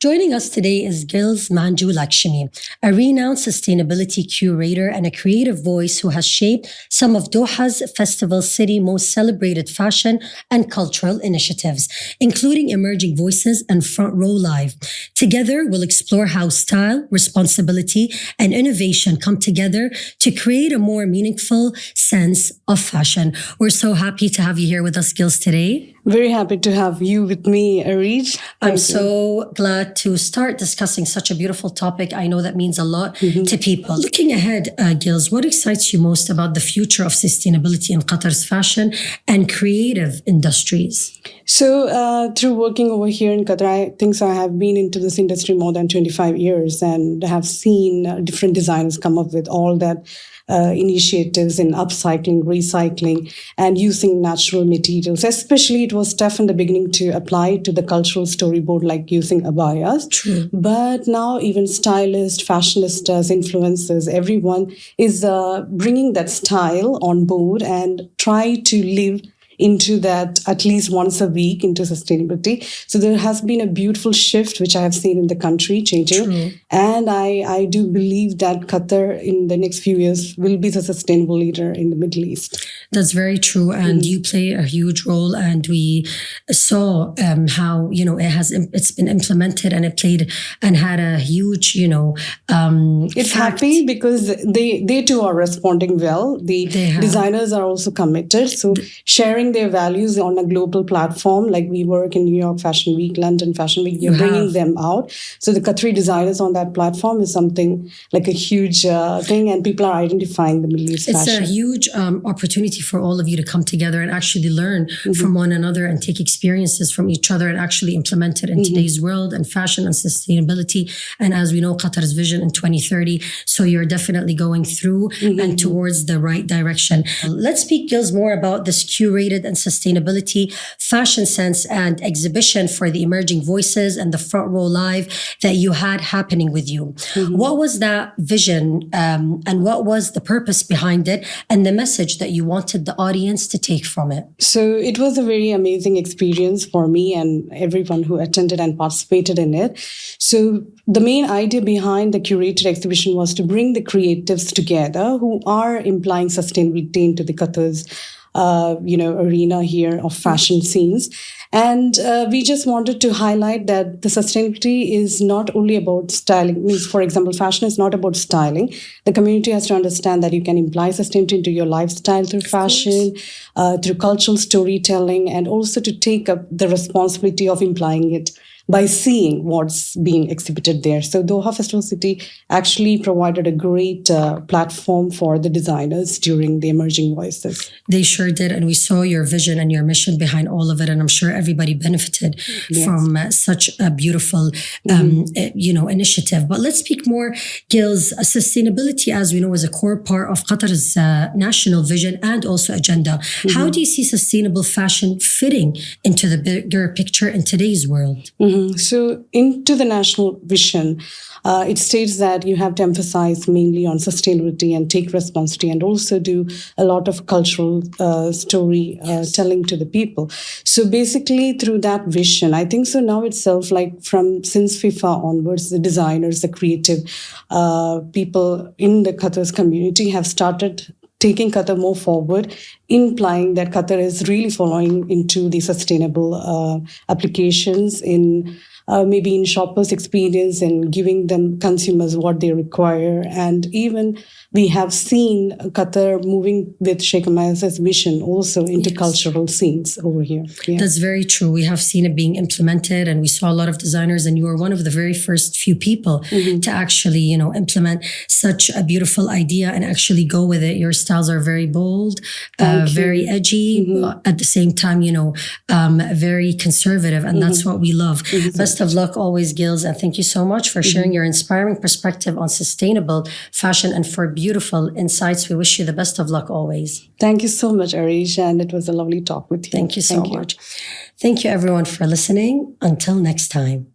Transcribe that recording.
Joining us today is Gills Manjulakshmi, a renowned sustainability curator and a creative voice who has shaped some of Doha's Festival City most celebrated fashion and cultural initiatives, including Emerging Voices and Front Row Live. Together, we'll explore how style, responsibility, and innovation come together to create a more meaningful sense of fashion. We're so happy to have you here with us, Gills, today. Very happy to have you with me, Arij. I'm so glad to start discussing such a beautiful topic. I know that means a lot to people. Looking ahead, Gills, what excites you most about the future of sustainability in Qatar's fashion and creative industries? So through working over here in Qatar, I think I have been into this industry more than 25 years and have seen different designers come up with all that initiatives in upcycling, recycling, and using natural materials. Especially it was tough in the beginning to apply to the cultural storyboard, like using abayas. True. But now even stylists, fashionistas, influencers, everyone is bringing that style on board and try to live into that at least once a week into sustainability. So there has been a beautiful shift, which I have seen in the country changing. True. And I do believe that Qatar in the next few years will be the sustainable leader in the Middle East. That's very true. And you play a huge role. And we saw how, it's been implemented and it played and had a huge, it's happy because they too are responding well. The designers are also committed. So sharing their values on a global platform, like we work in New York Fashion Week, London Fashion Week, you're bringing them out. So the Qatari designers on that platform is something like a huge thing, and people are identifying the Middle East fashion. It's a huge opportunity for all of you to come together and actually learn from one another and take experiences from each other and actually implement it in today's world and fashion and sustainability. And as we know, Qatar's vision in 2030. So you're definitely going through and towards the right direction. Let's speak, Gills, more about this curated and sustainability fashion sense and exhibition for the Emerging Voices and the Front Row Live that you had happening with you. What was that vision and what was the purpose behind it and the message that you wanted the audience to take from it? So it was a very amazing experience for me and everyone who attended and participated in it. So the main idea behind the curated exhibition was to bring the creatives together who are implying sustainability into the Qatar's arena here of fashion scenes. And we just wanted to highlight that the sustainability is not only about styling. Means, for example, fashion is not about styling. The community has to understand that you can imply sustainability into your lifestyle through fashion, through cultural storytelling, and also to take up the responsibility of implying it by seeing what's being exhibited there. So Doha Festival City actually provided a great platform for the designers during the Emerging Voices. They sure did. And we saw your vision and your mission behind all of it. And I'm sure everybody benefited from such a beautiful, initiative. But let's speak more, Gills. Sustainability, as we know, is a core part of Qatar's national vision and also agenda. How do you see sustainable fashion fitting into the bigger picture in today's world? So into the national vision, it states that you have to emphasize mainly on sustainability and take responsibility and also do a lot of cultural story telling to the people. So basically through that vision, I think so now itself, like since FIFA onwards, the designers, the creative people in the Qatar's community have started taking Qatar more forward, implying that Qatar is really following into the sustainable applications in maybe in shoppers' experience and giving them consumers what they require. And even we have seen Qatar moving with Sheikh Mayas's vision also into cultural scenes over here. Yeah. That's very true. We have seen it being implemented and we saw a lot of designers, and you were one of the very first few people to actually, implement such a beautiful idea and actually go with it. Your styles are very bold, very edgy, at the same time, very conservative. And that's what we love. Best of luck always, Gills. And thank you so much for sharing your inspiring perspective on sustainable fashion and for beautiful insights. We wish you the best of luck always. Thank you so much, Arish. And it was a lovely talk with you. Thank you so much. Thank you, everyone, for listening. Until next time.